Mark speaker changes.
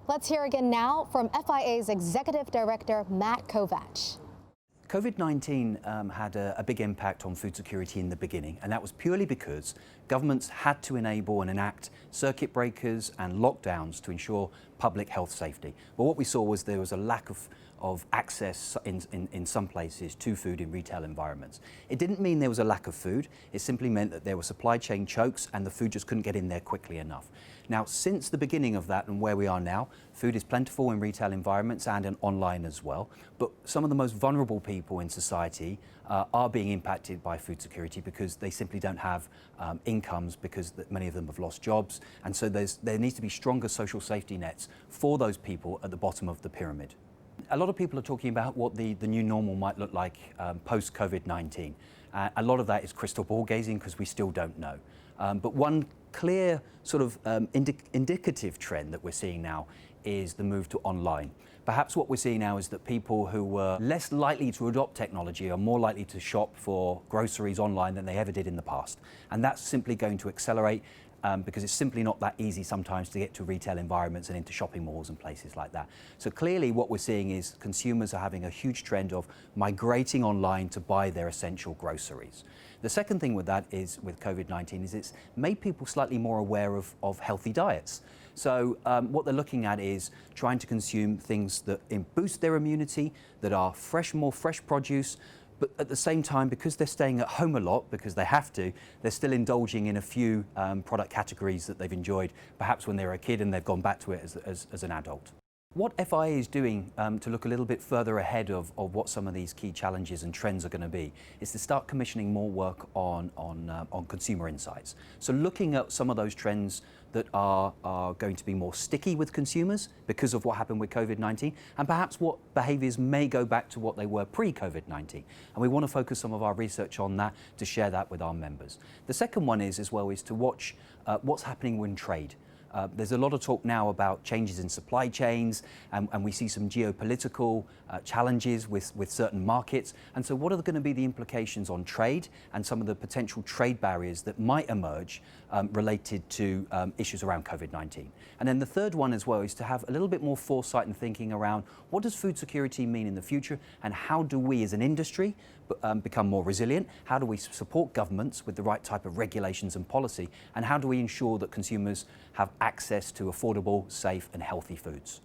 Speaker 1: Let's hear again now from FIA's Executive Director, Matt Kovac.
Speaker 2: COVID-19 had a big impact on food security in the beginning, and that was purely because governments had to enable and enact circuit breakers and lockdowns to ensure public health safety. But what we saw was there was a lack of access in some places to food in retail environments. It didn't mean there was a lack of food, it simply meant that there were supply chain chokes and the food just couldn't get in there quickly enough. Now, since the beginning of that and where we are now, food is plentiful in retail environments and online as well, but some of the most vulnerable people in society are being impacted by food security because they simply don't have incomes, because many of them have lost jobs, and so there needs to be stronger social safety nets for those people at the bottom of the pyramid. A lot of people are talking about what the new normal might look like post-COVID-19. A lot of that is crystal ball gazing because we still don't know. But one clear sort of indicative trend that we're seeing now is the move to online. Perhaps what we're seeing now is that people who were less likely to adopt technology are more likely to shop for groceries online than they ever did in the past. And that's simply going to accelerate because it's simply not that easy sometimes to get to retail environments and into shopping malls and places like that. So clearly what we're seeing is consumers are having a huge trend of migrating online to buy their essential groceries. The second thing with that is, with COVID-19, is it's made people slightly more aware of healthy diets. So what they're looking at is trying to consume things that boost their immunity, that are more fresh produce, but at the same time, because they're staying at home a lot, because they have to, they're still indulging in a few product categories that they've enjoyed, perhaps when they were a kid and they've gone back to it as an adult. What FIA is doing to look a little bit further ahead of what some of these key challenges and trends are going to be is to start commissioning more work on consumer insights. So looking at some of those trends that are going to be more sticky with consumers because of what happened with COVID-19, and perhaps what behaviours may go back to what they were pre-COVID-19. And we want to focus some of our research on that to share that with our members. The second one is to watch what's happening in trade. There's a lot of talk now about changes in supply chains, and we see some geopolitical challenges with certain markets. And so what are going to be the implications on trade and some of the potential trade barriers that might emerge related to issues around COVID-19? And then the third one as well is to have a little bit more foresight and thinking around what does food security mean in the future, and how do we as an industry become more resilient? How do we support governments with the right type of regulations and policy? And how do we ensure that consumers have access to affordable, safe and healthy foods?